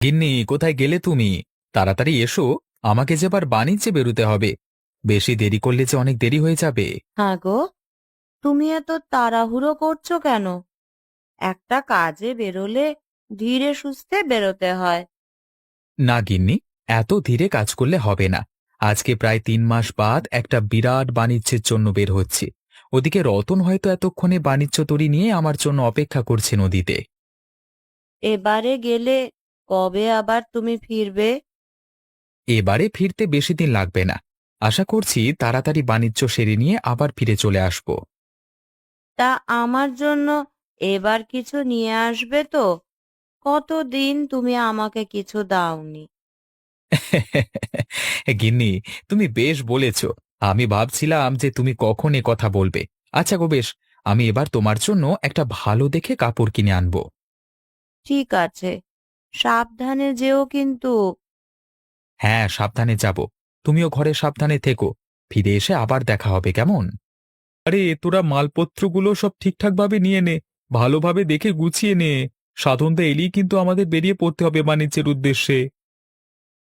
গিন্নি, কোথায় গেলে তুমি? তাড়াতাড়ি এসো। আমাকে যে এবার বাণিজ্যে বেরোতে হবে। বেশি দেরি করলে যে অনেক দেরি হয়ে যাবে। হ্যাঁ গো, তুমি এত তাড়াহুড়ো করছো কেন? একটা কাজে বেরোলে ধীরে সুস্থে বেরোতে হয়। না গিন্নি, এত ধীরে কাজ করলে হবে না। আজকে প্রায় 3 মাস বাদ একটা বিরাট বাণিজ্যের জন্য বের হচ্ছি। ওদিকে রতন হয়তো এতক্ষণে বাণিজ্য তরী নিয়ে আমার জন্য অপেক্ষা করছে নদীতে। এবারে গেলে কবে আবার তুমি ফিরবে? এবারে ফিরতে বেশি দিন লাগবে না। আশা করছি তাড়াতাড়ি বাণিজ্য সেরে নিয়ে আবার ফিরে চলে আসব। তা আমার জন্য এবার কিছু নিয়ে আসবে তো? কতদিন তুমি আমাকে কিছু দাওনি। গিন্নি, তুমি বেশ বলেছ। আমি ভাবছিলাম যে তুমি কখন এ কথা বলবে। আচ্ছা গো, বেশ। আমি এবার তোমার জন্য একটা ভালো দেখে কাপড় কিনে আনবো। ঠিক আছে, সাবধানে যেও কিন্তু। হ্যাঁ, সাবধানে যাব। তুমিও ঘরে সাবধানে থেকো। ফিরে এসে আবার দেখা হবে, কেমন? আরে তোরা মালপত্রগুলো সব ঠিকঠাকভাবে নিয়ে নে। ভালোভাবে দেখে গুছিয়ে নে। সাধনদা এলেই কিন্তু আমাদের বেরিয়ে পড়তে হবে বাণিজ্যের উদ্দেশ্যে।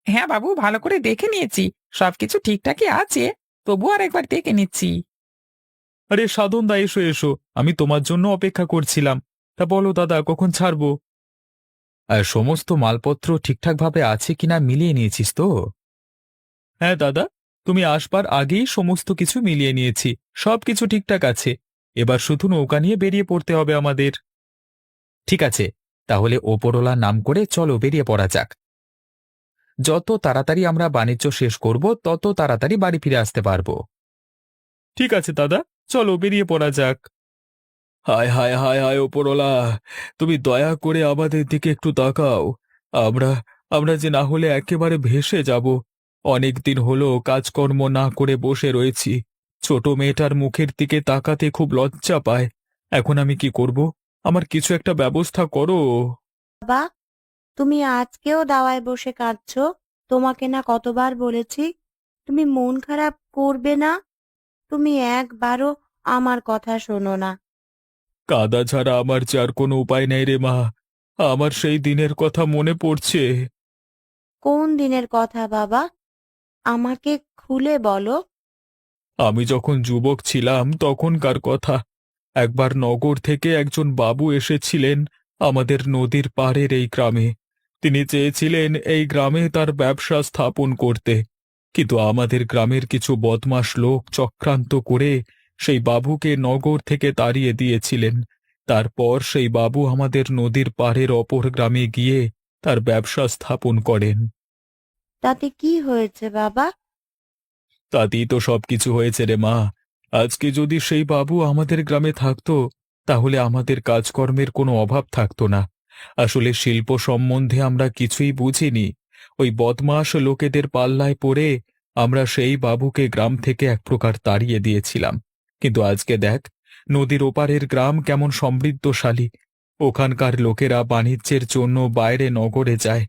হ্যাঁ বাবু, ভালো করে দেখে নিয়েছি। সবকিছু ঠিকঠাকই আছে। তবু আর একবার দেখে নিচ্ছি। আরে সাধনদা, এসো এসো, আমি তোমার জন্য অপেক্ষা করছিলাম। তা বলো দাদা, কখন ছাড়বো? সমস্ত মালপত্র ঠিকঠাকভাবে আছে কিনা মিলিয়ে নিয়েছিস তো? হ্যাঁ দাদা, তুমি আসবার আগেই সমস্ত কিছু মিলিয়ে নিয়েছি। সব কিছু ঠিকঠাক আছে। এবার শুধু নৌকা নিয়ে বেরিয়ে পড়তে হবে আমাদের। ঠিক আছে, তাহলে ওপরওয়ালার নাম করে চলো বেরিয়ে পড়া যাক। যত তাড়াতাড়ি আমরা বাণিজ্য শেষ করব তত তাড়াতাড়ি বাড়ি ফিরে আসতে পারবো। ঠিক আছে দাদা, চলো বেরিয়ে পড়া যাক। হায় হায় হায় হায় ওপরওয়ালা, তুমি দয়া করে আমাদের দিকে একটু তাকাও। আমরা আমরা যে না হলে একেবারে ভেসে যাব। অনেক দিন হলো কাজকর্ম না করে বসে রয়েছি। ছোট মেয়েটার মুখের দিকে তাকাতে খুব লজ্জা পায়। এখন আমি কি করব? আমার কিছু একটা ব্যবস্থা করো। বাবা, তুমি আজকেও দাওয়ায় বসে কাঁদছো? তোমাকে না কতবার বলেছি তুমি মন খারাপ করবে না। তুমি একবারও আমার কথা শোনো না। কাদা ছাড়া আমার যে আর কোনো উপায় নেই রে মা। আমার সেই দিনের কথা মনে পড়ছে। কোন দিনের কথা বাবা? আমাকে খুলে বলো। আমি যখন যুবক ছিলাম তখনকার কথা। একবার নগর থেকে একজন বাবু এসেছিলেন আমাদের নদীর পাড়ের এই গ্রামে। তিনি চেয়েছিলেন এই গ্রামে তার ব্যবসা স্থাপন করতে। কিন্তু আমাদের গ্রামের কিছু বদমাশ লোক চক্রান্ত করে সেই বাবুকে নগর থেকে তাড়িয়ে দিয়েছিলেন। তারপর সেই বাবু আমাদের নদীর পাড়ের অপর গ্রামে গিয়ে তার ব্যবসা স্থাপন করেন। তাতে কি হয়েছে বাবা? তাতেই তো সবকিছু হয়েছে রে মা। আজকে যদি সেই বাবু আমাদের গ্রামে থাকতো, তাহলে আমাদের কাজকর্মের কোনো অভাব থাকতো না। আসলে শিল্প সম্বন্ধে আমরা কিছুই বুঝিনি। ওই বদমাশ লোকেদের পাল্লায় পড়ে আমরা সেই বাবুকে গ্রাম থেকে এক প্রকার তাড়িয়ে দিয়েছিলাম। কিন্তু আজকে দেখ, নদীর ওপারের গ্রাম কেমন সমৃদ্ধশালী। ওখানকার লোকেরা বাণিজ্যের জন্য বাইরে নগরে যায়,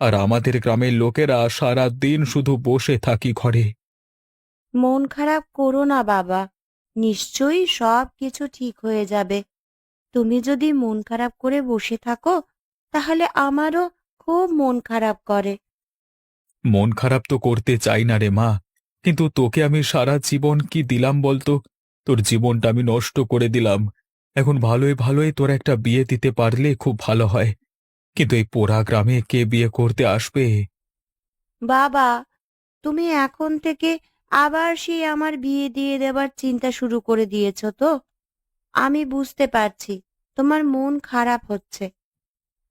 আর আমাদের গ্রামের লোকেরা সারা দিন শুধু বসে থাকি ঘরে। মন খারাপ করো না বাবা, নিশ্চয়ই সব কিছু ঠিক হয়ে যাবে। তুমি যদি মন খারাপ করে বসে থাকো তাহলে আমারও খুব মন খারাপ করে। মন খারাপ তো করতে চাই না রে মা, কিন্তু তোকে আমি সারা জীবন কি দিলাম বলতো? তোর জীবনটা আমি নষ্ট করে দিলাম। এখন ভালোই ভালোই তোর একটা বিয়ে দিতে পারলে খুব ভালো হয়। কিন্তু এই পোড়া গ্রামে কে বিয়ে করতে আসবে? বাবা, তুমি এখন থেকে আবার সেই আমার বিয়ে দিয়ে দেবার চিন্তা শুরু করে দিয়েছো তো? আমি বুঝতে পারছি তোমার মন খারাপ হচ্ছে।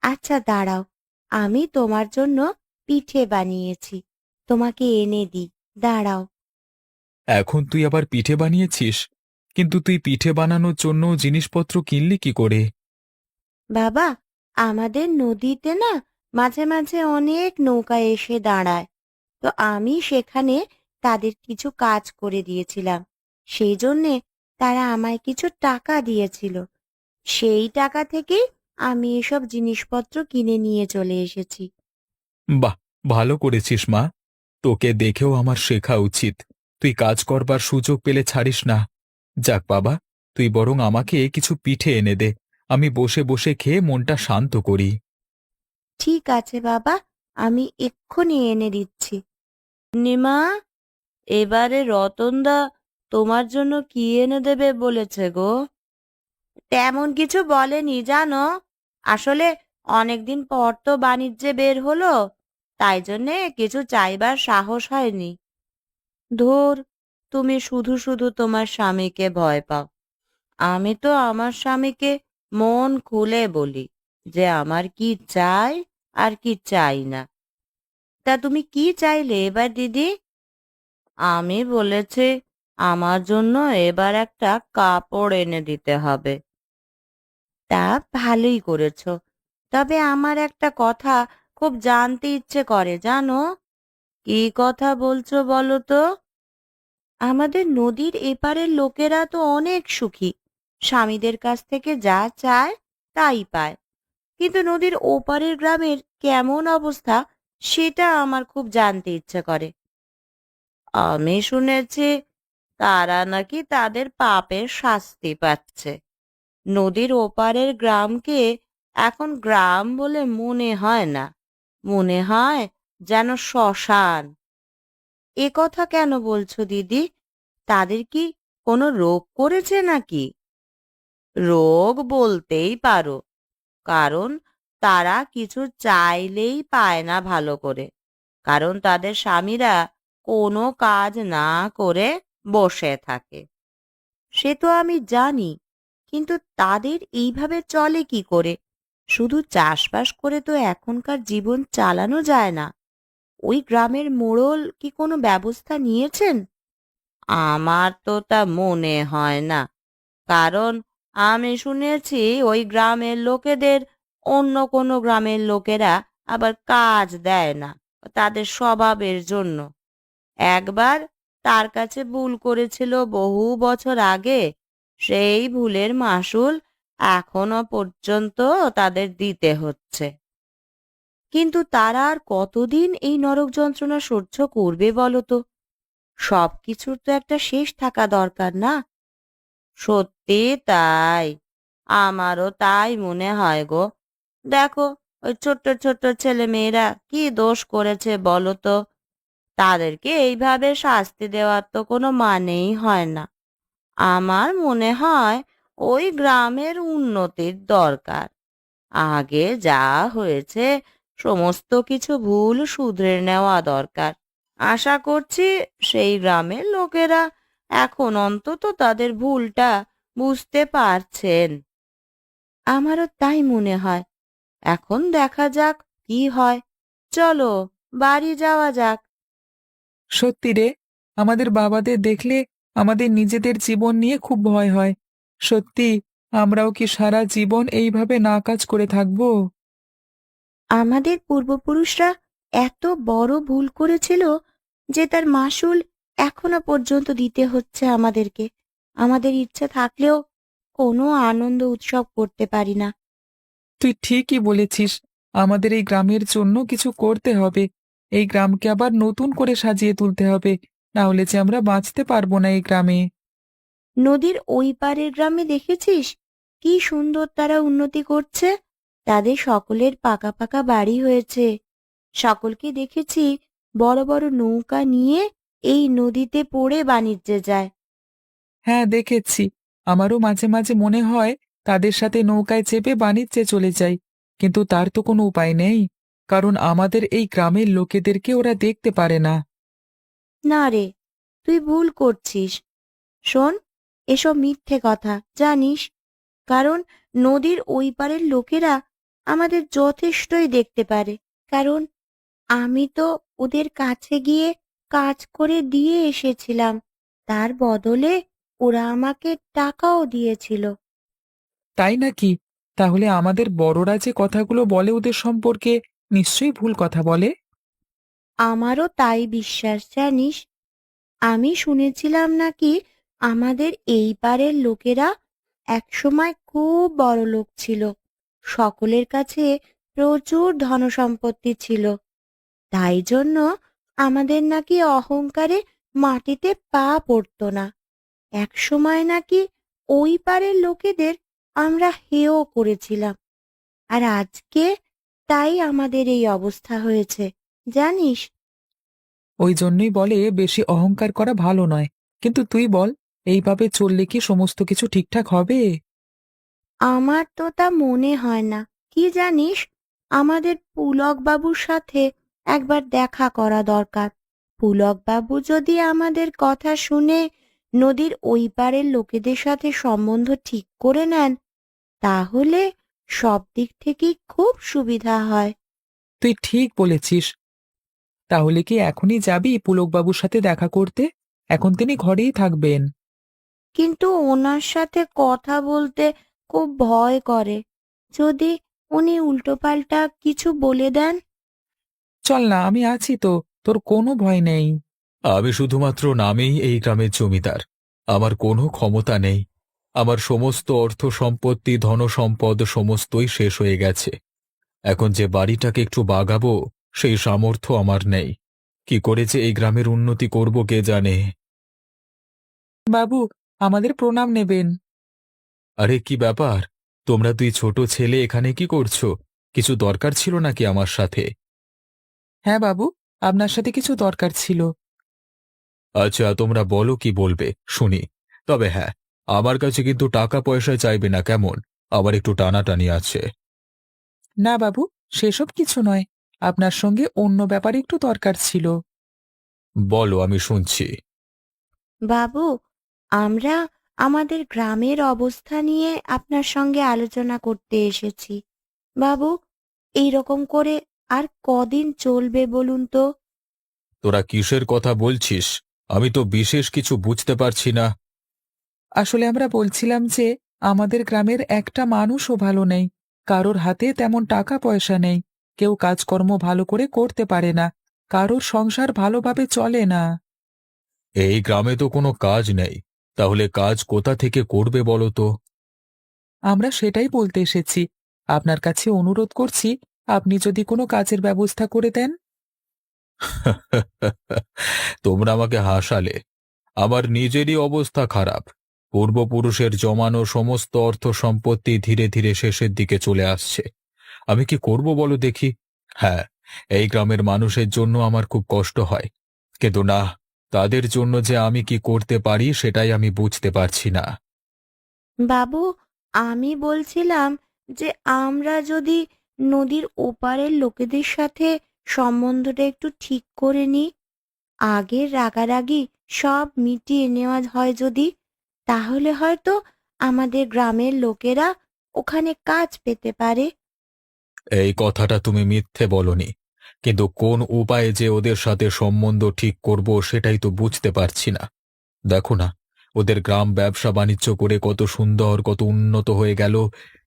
আচ্ছা দাঁড়াও, আমি তোমার জন্য পিঠে বানিয়েছি, তোমাকে এনে দিই। দাঁড়াও। এখন তুই আবার পিঠে বানিয়েছিস? কিন্তু তুই পিঠে বানানোর জন্য জিনিসপত্র কিনলি কি করে? বাবা, আমাদের নদীতে না মাঝে মাঝে অনেক নৌকা এসে দাঁড়ায়। তো আমি সেখানে তাদের কিছু কাজ করে দিয়েছিলাম। সেই জন্যে তারা আমায় কিছু টাকা দিয়েছিল। সেই টাকা থেকেই আমি এসব জিনিসপত্র কিনে নিয়ে চলে এসেছি। বাহ, ভালো করেছিস মা। তোকে দেখেও আমার শেখা উচিত। তুই কাজ করবার সুযোগ পেলে ছাড়িস না। যাক বাবা, তুই বরং আমাকে কিছু পিঠে এনে দে। আমি বসে বসে খেয়ে মনটা শান্ত করি। ঠিক আছে বাবা, আমি এক্ষুনি এনে দিচ্ছি। নিমা, এবারে রতনদা তোমার জন্য কি এনে দেবে বলেছে গো? তেমন কিছু বলেনি জানো। আসলে অনেকদিন পর তো বাণিজ্যে বের হলো, তাই জন্যে কিছু চাইবার সাহস হয়নি। ধুর, তুমি শুধু শুধু তোমার স্বামীকে ভয় পাও। আমি তো আমার স্বামীকে মন খুলে বলি যে আমার কি চাই আর কি চাই না। তা তুমি কি চাইলে এবার দিদি? আমি বলেছি আমার জন্য এবার একটা কাপড় এনে দিতে হবে। তা ভালোই করেছো। তবে আমার একটা কথা খুব জানতে ইচ্ছে করে জানো। কি কথা বলছো বলো তো? আমাদের নদীর এপারের লোকেরা তো অনেক সুখী, স্বামীদের কাছ থেকে যা চায় তাই পায়। কিন্তু নদীর ওপারের গ্রামের কেমন অবস্থা সেটা আমার খুব জানতে ইচ্ছে করে। আমি শুনেছি তারা নাকি তাদের পাপের শাস্তি পাচ্ছে। নদীর ওপারের গ্রামকে এখন গ্রাম বলে মনে হয় না, মনে হয় যেন শ্মশান। এ কথা কেন বলছো দিদি? তাদের কি কোনো রোগ করেছে নাকি? রোগ বলতেই পারো, কারণ তারা কিছু চাইলেই পায় না ভালো করে। কারণ তাদের স্বামীরা কোনো কাজ না করে বসে থাকে। সে তো আমি জানি, কিন্তু তাদের এইভাবে চলে কি করে? শুধু চাষবাস করে তো এখনকার জীবন চালানো যায় না। ওই গ্রামের মোড়ল কি কোনো ব্যবস্থা নিয়েছেন? আমার তো তা মনে হয় না, কারণ আমি শুনেছি ওই গ্রামের লোকেদের অন্য কোনো গ্রামের লোকেরা আবার কাজ দেয় না তাদের স্বভাবের জন্য। একবার তার কাছে ভুল করেছিল বহু বছর আগে, সেই ভুলের মাসুল এখনো পর্যন্ত তাদের দিতে হচ্ছে। কিন্তু তারা আর কতদিন এই নরক যন্ত্রণা সহ্য করবে বলো তো? সবকিছুর তো একটা শেষ থাকা দরকার না? সত্যি তাই, আমারও তাই মনে হয় গো। দেখো, ওই ছোট্ট ছোট্ট ছেলে মেয়েরা কি দোষ করেছে বলো তো? তাদেরকে এইভাবে শাস্তি দেওয়ার তো কোনো মানেই হয় না। আমার মনে হয় ওই গ্রামের উন্নতির দরকার। আগে যা হয়েছে সমস্ত কিছু ভুল শুধরে নেওয়া দরকার। আশা করছি সেই গ্রামের লোকেরা এখন অন্তত তাদের ভুলটা বুঝতে পারছেন। আমারও তাই মনে হয়। এখন দেখা যাক কি হয়। চলো, বাড়ি যাওয়া যাক। সত্যি রে, আমাদের বাবাদের দেখলে আমাদের নিজেদের জীবন নিয়ে খুব ভয় হয়। সত্যি, আমরাও কি সারা জীবন এইভাবে নাকাজ করে থাকবো? আমাদের পূর্বপুরুষরা এত বড় ভুল করেছিল যে তার মাসুল এখনো পর্যন্ত দিতে হচ্ছে আমাদেরকে। আমাদের ইচ্ছে থাকলেও কোনো আনন্দ উৎসব করতে পারি না। তুই ঠিকই বলেছিস, আমাদের এই গ্রামের জন্য কিছু করতে হবে। এই গ্রামকে আবার নতুন করে সাজিয়ে তুলতে হবে, না হলে যে আমরা বাঁচতে পারবো না এই গ্রামে। নদীর ওই পারের গ্রামে দেখেছিস কি সুন্দর তারা উন্নতি করছে? তাদের সকলের পাকা পাকা বাড়ি হয়েছে। সকলকে দেখেছি বড় বড় নৌকা নিয়ে এই নদীতে পড়ে বাণিজ্যে যায়। হ্যাঁ, দেখেছি। আমারও মাঝে মাঝে মনে হয় তাদের সাথে নৌকায় চেপে বাণিজ্যে চলে যাই, কিন্তু তার তো কোনো উপায় নেই, কারণ আমাদের এই গ্রামের লোকেদেরকে ওরা দেখতে পারে না। না রে, তুই ভুল করছিস। শোন, এসব মিথ্যে কথা জানিস, কারণ নদীর ওই পারের লোকেরা আমাদের যথেষ্টই দেখতে পারে। কারণ আমি তো ওদের কাছে গিয়ে কাজ করে দিয়ে এসেছিলাম, তার বদলে ওরা আমাকে টাকাও দিয়েছিল। তাই নাকি? তাহলে আমাদের বড়রা যে কথাগুলো বলে ওদের সম্পর্কে, নিশ্চয়ই ভুল কথা বলে। আমারও তাই বিশ্বাস জানিস। আমি শুনেছিলাম নাকি আমাদের এই পারের লোকেরা একসময় খুব বড়লোক ছিল, সকলের কাছে প্রচুর ধনসম্পত্তি ছিল। তাই জন্য আমাদের নাকি অহংকারে মাটিতে পা পড়তো না। একসময় নাকি ওই পারের লোকেদের আমরা হেয় করেছিলাম। আর আজকে তাই আমাদের এই অবস্থা হয়েছে, জানিস? ওই জন্যই বলে বেশি অহংকার করা ভালো নয়। কিন্তু তুই বল, এইভাবে চললে কি সমস্ত কিছু ঠিকঠাক হবে? আমার তো তা মনে হয় না। কি জানিস, আমাদের পুলক বাবুর সাথে একবার দেখা করা দরকার। পুলক বাবু যদি আমাদের কথা শুনে নদীর ওই পারের লোকেদের সাথে সম্বন্ধ ঠিক করে নেন, তাহলে সব দিক থেকেই খুব সুবিধা হয়। তুই ঠিক বলেছিস। তাহলে কি এখনই যাবি পুলকবাবুর সাথে দেখা করতে? এখন তিনি ঘরেই থাকবেন। কিন্তু ওনার সাথে কথা বলতে খুব ভয় করে। যদি উনি উল্টোপাল্টা কিছু বলে দেন। চল না, আমি আছি তো, তোর কোনো ভয় নেই। আমি শুধুমাত্র নামেই এই গ্রামের জমিদার। আমার কোনো ক্ষমতা নেই। আমার সমস্ত অর্থ সম্পত্তি ধনসম্পদ সমস্তই শেষ হয়ে গেছে। এখন যে বাড়িটাকে একটু বাগাবো সেই সামর্থ্য আমার নেই। কি করে যে এই গ্রামের উন্নতি করব কে জানে। বাবু, আমাদের প্রণাম নেবেন। আরে কি ব্যাপার, তোমরা দুই ছোট ছেলে এখানে কি করছো? কিছু দরকার ছিল নাকি আমার সাথে? হ্যাঁ বাবু, আপনার সাথে কিছু দরকার ছিল। আচ্ছা, তোমরা বলো কি বলবে শুনি। তবে হ্যাঁ, আমার কাছে কিন্তু টাকা পয়সা চাইবে না, কেমন? আবার একটু টানাটানি আছে। না বাবু, সেসব কিছু নয়। আপনার সঙ্গে অন্য ব্যাপারে একটু দরকার ছিল। বলো, আমি শুনছি। বাবু, আমরা আমাদের গ্রামের অবস্থা নিয়ে আপনার সঙ্গে আলোচনা করতে এসেছি। বাবু, এই রকম করে আর কদিন চলবে বলুন তো? তোরা কিসের কথা বলছিস? আমি তো বিশেষ কিছু বুঝতে পারছি না। আসলে আমরা বলছিলাম যে আমাদের গ্রামের একটা মানুষও ভালো নেই। কারোর হাতে তেমন টাকা পয়সা নেই। কেউ কাজকর্ম ভালো করে করতে পারে না। কারোর সংসার ভালোভাবে চলে না। এই গ্রামে তো কোনো কাজ নেই। তাহলে কাজ কোথা থেকে করবে বলো তো? আমরা সেটাই বলতে এসেছি। আপনার কাছে অনুরোধ করছি, আপনি যদি কোনো কাজের ব্যবস্থা করে দেন। তোমরা আমাকে হাসালে। আমার নিজেরই অবস্থা খারাপ। পূর্বপুরুষের জমানো সমস্ত অর্থ সম্পত্তি ধীরে ধীরে শেষের দিকে চলে আসছে। আমি কি করব বলো দেখি? হ্যাঁ, এই গ্রামের মানুষের জন্য আমার খুব কষ্ট হয়। কিন্তু না, তাদের জন্য যে আমি কি করতে পারি সেটাই আমি বুঝতে পারছি না। বাবু, আমি বলছিলাম যে আমরা যদি নদীর ওপারের লোকেদের সাথে সম্বন্ধটা একটু ঠিক করে নিই, আগের রাগারাগি সব মিটিয়ে নেওয়া হয় যদি, তাহলে হয়তো আমাদের গ্রামের লোকেরা ওখানে কাজ পেতে পারে। এই কথাটা তুমি মিথ্যে বলনি, কিন্তু কোন উপায়ে যে ওদের সাথে সম্বন্ধ ঠিক করব সেটাই তো বুঝতে পারছি না। দেখো না, ওদের গ্রাম ব্যবসা বাণিজ্য করে কত সুন্দর কত উন্নত হয়ে গেল,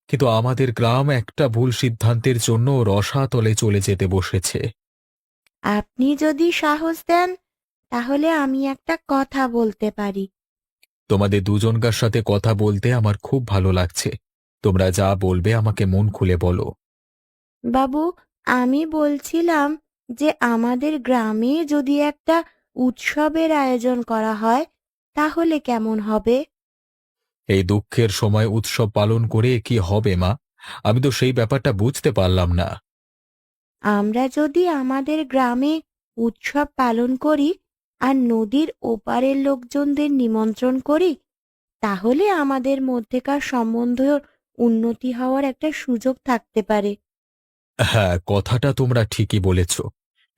কিন্তু আমাদের গ্রাম একটা ভুল সিদ্ধান্তের জন্য রসাতলে চলে যেতে বসেছে। আপনি যদি সাহস দেন, তাহলে আমি একটা কথা বলতে পারি। তোমাদের দুজনকার সাথে কথা বলতে আমার খুব ভালো লাগছে। তোমরা যা বলবে আমাকে মন খুলে বলো। বাবু, আমি বলছিলাম যে আমাদের গ্রামে যদি একটা উৎসবের আয়োজন করা হয়, তাহলে কেমন হবে? এই দুঃখের সময় উৎসব পালন করে কি হবে মা? আমি তো সেই ব্যাপারটা বুঝতে পারলাম না। আমরা যদি আমাদের গ্রামে উৎসব পালন করি আর নদীর ওপারের লোকজনদের নিমন্ত্রণ করি, তাহলে আমাদের মধ্যেকার সম্বন্ধের উন্নতি হওয়ার একটা সুযোগ থাকতে পারে। হ্যাঁ, কথাটা তোমরা ঠিকই বলেছ,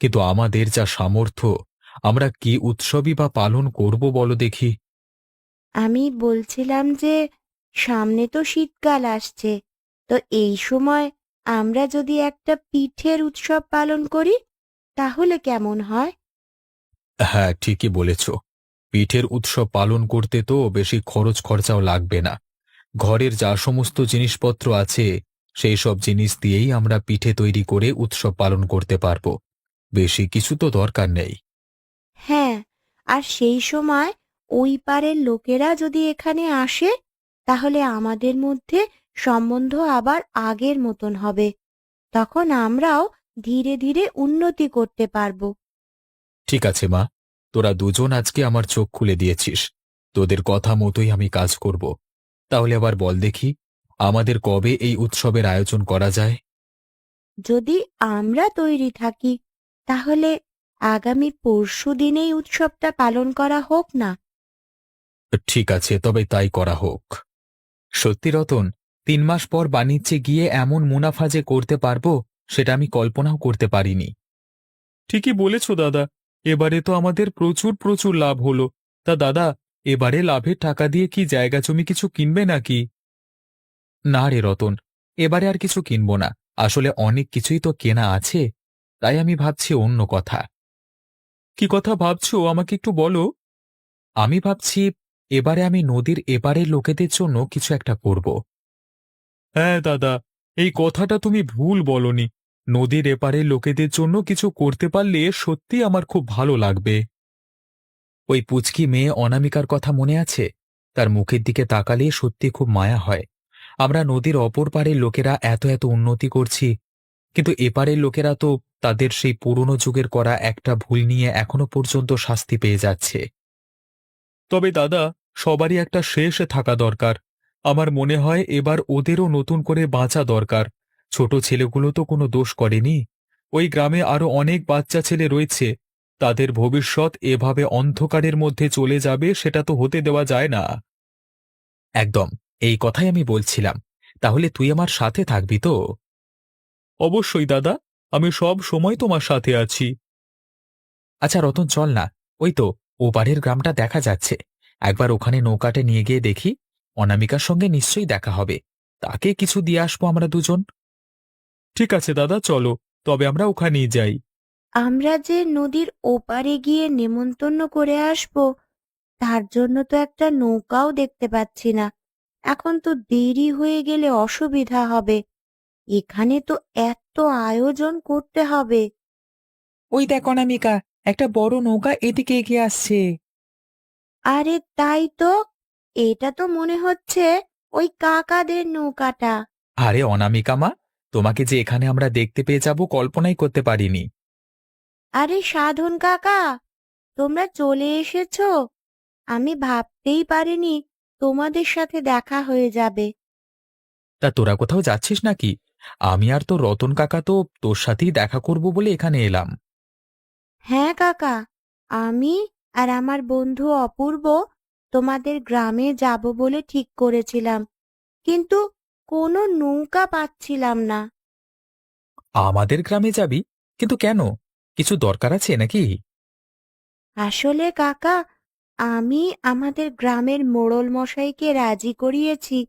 কিন্তু আমাদের যা সামর্থ্য, আমরা কি উৎসবই বা পালন করব বলো দেখি? আমি বলছিলাম যে সামনে তো শীতকাল আসছে, তো এই সময় আমরা যদি একটা পিঠের উৎসব পালন করি, তাহলে কেমন হয়? হ্যাঁ, ঠিকই বলেছ। পিঠের উৎসব পালন করতে তো বেশি খরচ খরচাও লাগবে না। ঘরের যা সমস্ত জিনিসপত্র আছে সেই সব জিনিস দিয়েই আমরা পিঠে তৈরি করে উৎসব পালন করতে পারবো। বেশি কিছু তো দরকার নেই। হ্যাঁ, আর সেই সময় ওই পারের লোকেরা যদি এখানে আসে, তাহলে আমাদের মধ্যে সম্বন্ধ আবার আগের মতন হবে। তখন আমরাও ধীরে ধীরে উন্নতি করতে পারবো। ঠিক আছে মা, তোরা দুজন আজকে আমার চোখ খুলে দিয়েছিস। তোদের কথা মতোই আমি কাজ করব। তাহলে আবার বল দেখি, আমাদের কবে এই উৎসবের আয়োজন করা যায়? যদি আমরা তৈরি থাকি তাহলে আগামী পরশু দিনেই উৎসবটা পালন করা হোক না। ঠিক আছে, তবে তাই করা হোক। সত্যি রতন, 3 মাস পর বাণিজ্যে গিয়ে এমন মুনাফা যে করতে পারবো সেটা আমি কল্পনাও করতে পারিনি। ঠিকই বলেছ দাদা, এবারে তো আমাদের প্রচুর প্রচুর লাভ হলো। তা দাদা, এবারে লাভের টাকা দিয়ে কি জায়গা জমি কিছু কিনবে নাকি? না রে রতন, এবারে আর কিছু কিনবো না। আসলে অনেক কিছুই তো কেনা আছে, তাই আমি ভাবছি অন্য কথা। কি কথা ভাবছো, আমাকে একটু বলো। আমি ভাবছি এবারে আমি নদীর এপারের লোকেদের জন্য কিছু একটা করব। হ্যাঁ দাদা, এই কথাটা তুমি ভুল বলনি। নদীর এপারের লোকেদের জন্য কিছু করতে পারলে সত্যি আমার খুব ভালো লাগবে। ওই পুচকি মেয়ে অনামিকার কথা মনে আছে? তার মুখের দিকে তাকালে সত্যি খুব মায়া হয়। আমরা নদীর অপর পারের লোকেরা এত এত উন্নতি করছি, কিন্তু এপারের লোকেরা তো তাদের সেই পুরনো যুগের করা একটা ভুল নিয়ে এখনো পর্যন্ত শাস্তি পেয়ে যাচ্ছে। তবে দাদা, সবারই একটা শেষ থাকা দরকার। আমার মনে হয় এবার ওদেরও নতুন করে বাঁচা দরকার। ছোট ছেলেগুলো তো কোনো দোষ করেনি। ওই গ্রামে আরো অনেক বাচ্চা ছেলে রয়েছে, তাদের ভবিষ্যৎ এভাবে অন্ধকারের মধ্যে চলে যাবে সেটা তো হতে দেওয়া যায় না। একদম, এই কথাই আমি বলছিলাম। তাহলে তুই আমার সাথে থাকবি তো? অবশ্যই দাদা, আমি সব সময় তোমার সাথে আছি। আচ্ছা রতন, চল না, ওই তো ওপারের গ্রামটা দেখা যাচ্ছে। একবার ওখানে নৌকাটে নিয়ে গিয়ে দেখি। অনামিকার সঙ্গে নিশ্চয়ই দেখা হবে, তাকে কিছু দিয়ে আসবো আমরা দুজন। ঠিক আছে দাদা, চলো তবে আমরা ওখানেই যাই। আমরা যে নদীর ওপারে গিয়ে নেমন্তন্ন করে আসব, তার জন্য তো একটা নৌকাও দেখতে পাচ্ছি না। এখন তো দেরি হয়ে গেলে অসুবিধা হবে। এখানে তো এত আয়োজন করতে হবে। ওই দেখ অনামিকা, একটা বড় নৌকা এদিকে এগিয়ে আসছে। আরে তাই তো, এটা তো মনে হচ্ছে ওই কাকাদের নৌকাটা। আরে অনামিকা মা, তোমাকে যে এখানে আমরা দেখতে পেয়ে যাব কল্পনাই করতে পারিনি। আরে সাধন কাকা, তোমরা চলে এসেছো। আমি ভাবতেই পারিনি তোমাদের সাথে দেখা হয়ে যাবে। তা তোরা কোথাও যাচ্ছিস নাকি? আমি আর তোর রতন কাকা তো তোর সাথেই দেখা করব বলে এখানে এলাম। হ্যাঁ কাকা, আমি আর আমার বন্ধু অপূর্ব তোমাদের গ্রামে যাব বলে ঠিক করেছিলাম, কিন্তু কোনো নৌকা পাচ্ছিলাম না। আমাদের গ্রামে যাবি? কিন্তু কেন? কিছু দরকার আছে নাকি? আসলে কাকা, আমি আমাদের গ্রামের মোড়ল মশাইকে রাজি করিয়েছি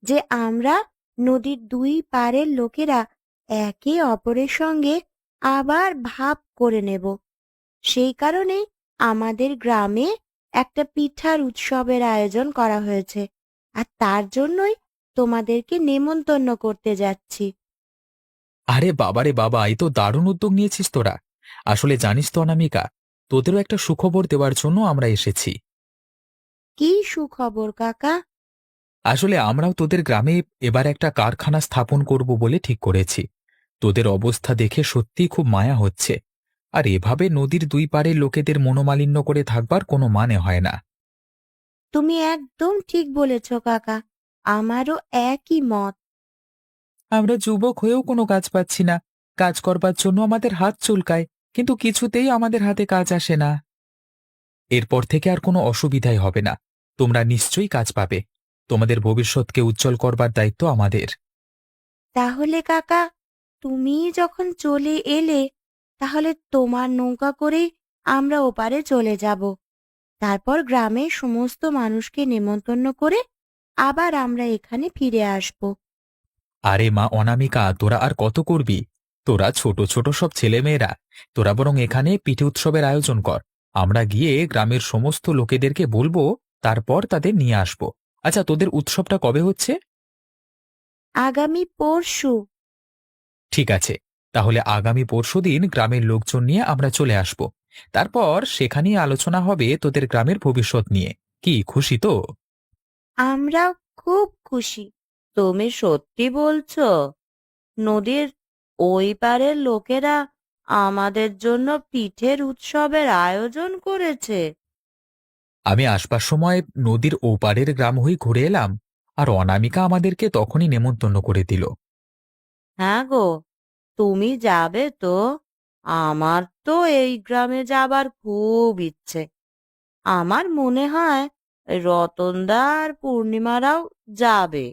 যে আমরা নদীর দুই পাড়ের লোকেরা একে অপরের সঙ্গে আবার ভাব করে নেব। সেই কারণে আমাদের গ্রামে একটা পিঠার উৎসবের আয়োজন করা হয়েছে, আর তার জন্যই তোমাদেরকে নেমন্তন্ন করতে যাচ্ছি। আরে বাবারে বাবা, এই তো দারুণ উদ্যোগ নিয়েছিস তোরা। আসলে জানিস তো অনামিকা, তোদেরও একটা সুখবর দেওয়ার জন্য আমরা এসেছি। কি সুখবর কাকা? আসলে আমরাও তোদের গ্রামে এবার একটা কারখানা স্থাপন করব বলে ঠিক করেছি। তোদের অবস্থা দেখে সত্যিই খুব মায়া হচ্ছে। আর এভাবে নদীর দুই পাড়ের লোকেদের মনোমালিন্য করে থাকবার কোনো মানে হয় না। তুমি একদম ঠিক বলেছ কাকা, আমারও একই মত। আমরা যুবক হয়েও কোনো কাজ পাচ্ছি না। কাজ করবার জন্য আমাদের হাত চুলকায়, কিন্তু কিছুতেই আমাদের হাতে কাজ আসে না। এরপর থেকে আর কোনো অসুবিধাই হবে না। তোমরা নিশ্চয়ই কাজ পাবে। তোমাদের ভবিষ্যৎকে উজ্জ্বল করবার দায়িত্ব আমাদের। তাহলে কাকা, তুমি যখন চলে এলে, তাহলে তোমার নৌকা করেই আমরা ওপারে চলে যাব। তারপর গ্রামের সমস্ত মানুষকে নেমন্তন্ন করে আবার আমরা এখানে ফিরে আসব। আরে মা অনামিকা, তোরা আর কত করবি? তোরা ছোট ছোট সব ছেলেমেয়েরা, তোরা বরং এখানে পিঠে উৎসবের আয়োজন কর। আমরা গিয়ে গ্রামের সমস্ত লোকেদেরকে বলবো, তারপর তাদের নিয়ে আসবো। আচ্ছা, তোদের উৎসবটা কবে হচ্ছে? আগামী পরশু। ঠিক আছে, তাহলে আগামী পরশুদিন গ্রামের লোকজন নিয়ে আমরা চলে আসব। তারপর সেখানেই আলোচনা হবে তোদের গ্রামের ভবিষ্যৎ নিয়ে। কি খুশি তো? আমরাও খুব খুশি। তুমি সত্যি বলছো? নদীর ওই পারের লোকেরা আমাদের জন্য পিঠের উৎসবের আয়োজন করেছে? আমি আসবার সময় নদীর ওপারের গ্রাম হয়ে ঘুরে এলাম, আর অনামিকা আমাদেরকে তখনই নেমন্তন্ন করে দিল। হ্যাঁ গো, তুমি যাবে তো? আমার তো এই গ্রামে যাবার খুব ইচ্ছে। আমার মনে হয় রতনদা আর পূর্ণিমারাও যাবে।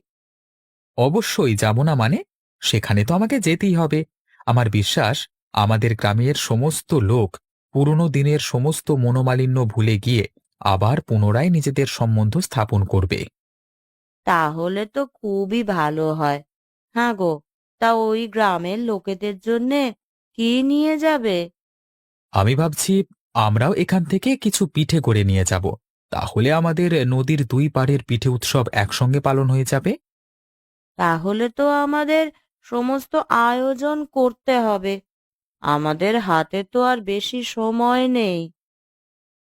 অবশ্যই যাব না মানে? সেখানে তো আমাকে যেতেই হবে। আমার বিশ্বাস আমাদের গ্রামের সমস্ত লোক পুরনো দিনের সমস্ত মনোমালিন্য ভুলে গিয়ে আবার পুনরায় নিজেদের সম্বন্ধ স্থাপন করবে। তাহলে তো খুবই ভালো হয়। হ্যাঁ গো, তা ওই গ্রামের লোকেদের জন্যে কি নিয়ে যাবে? আমি ভাবছি আমরাও এখান থেকে কিছু পিঠে করে নিয়ে যাব। তাহলে আমাদের নদীর দুই পাড়ের পিঠে উৎসব একসঙ্গে পালন হয়ে যাবে। তাহলে তো আমাদের সমস্ত আয়োজন করতে হবে। আমাদের হাতে তো আর বেশি সময় নেই।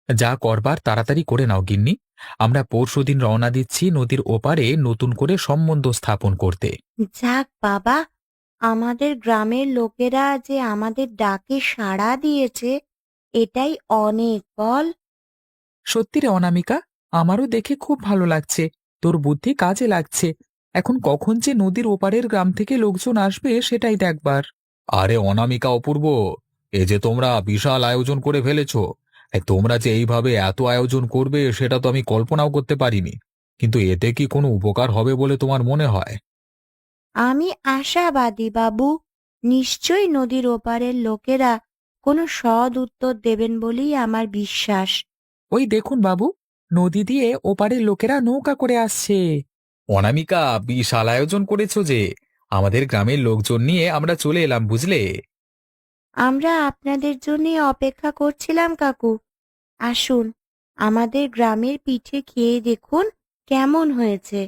যা করবার তাড়াতাড়ি করে নাও গিন্নি। আমরা পরশুদিন রওনা দিচ্ছি নদীর ওপারে নতুন করে সম্বন্ধ স্থাপন করতে। যাক বাবা, আমাদের গ্রামের লোকেরা যে আমাদের ডাকে সাড়া দিয়েছে, এটাই অনেক বল। সত্যি রে অনামিকা, আমারও দেখে খুব ভালো লাগছে। তোর বুদ্ধি কাজে লাগছে। এখন কখন যে নদীর ওপারের গ্রাম থেকে লোকজন আসবে সেটাই দেখবার। আরে অনামিকা, অপূর্ব, এ যে তোমরা বিশাল আয়োজন করে ফেলেছো। তোমরা যে এইভাবে এত আয়োজন করবে সেটা তো আমি কল্পনাও করতে পারিনি। কিন্তু এতে কি কোনো উপকার হবে বলে তোমার মনে হয়? আমি আশাবাদী বাবু, নিশ্চয়ই নদীর ওপারের লোকেরা কোনো সৎ উত্তর দেবেন বলেই আমার বিশ্বাস। ওই দেখুন বাবু, নদী দিয়ে ওপারের লোকেরা নৌকা করে আসছে। অনামিকা, বিশাল আয়োজন করেছো যে। আমাদের গ্রামের লোকজন নিয়ে আমরা চলে এলাম, বুঝলে। আমরা আপনাদের জন্যই অপেক্ষা করছিলাম কাকু। আসুন, আমাদের গ্রামের পিঠে খেয়ে দেখুন কেমন হয়েছে।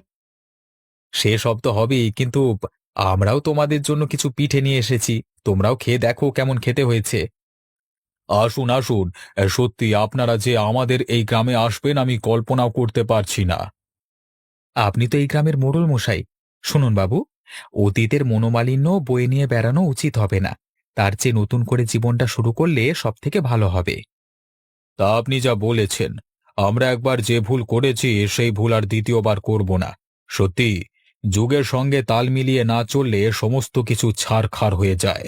সে সব তো হবেই, কিন্তু আমরাও তোমাদের জন্য কিছু পিঠে নিয়ে এসেছি। তোমরাও খেয়ে দেখো কেমন খেতে হয়েছে। আসুন আসুন, সত্যি আপনারা যে আমাদের এই গ্রামে আসবেন আমি কল্পনাও করতে পারছি না। আপনি তো এই গ্রামের মোড়ল মশাই। শুনুন বাবু, অতীতের মনোমালিন্য বয়ে নিয়ে বেড়ানো উচিত হবে না। তার চেয়ে নতুন করে জীবনটা শুরু করলে সব থেকে ভালো হবে। তা আপনি যা বলেছেন, আমরা একবার যে ভুল করেছি সেই ভুল আর দ্বিতীয়বার করব না। সত্যি, যুগের সঙ্গে তাল মিলিয়ে না চললে সমস্ত কিছু ছারখার হয়ে যায়।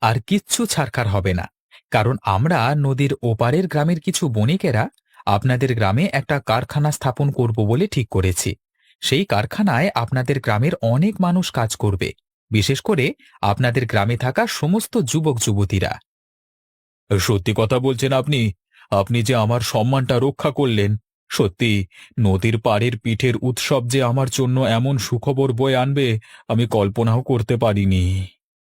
আর কিচ্ছু ছারখার হবে না, কারণ আমরা নদীর ওপারের গ্রামের কিছু বণিকেরা আপনাদের গ্রামে একটা কারখানা স্থাপন করব বলে ঠিক করেছি। সেই কারখানায় আপনাদের গ্রামের অনেক মানুষ কাজ করবে, বিশেষ করে আপনাদের গ্রামে থাকা সমস্ত যুবক যুবতীরা। সত্যি কথা বলছেন আপনি? আপনি যে আমার সম্মানটা রক্ষা করলেন। সত্যি, নদীর পাড়ের পিঠের উৎসব যে আমার জন্য এমন সুখবর বয়ে আনবে আমি কল্পনাও করতে পারিনি।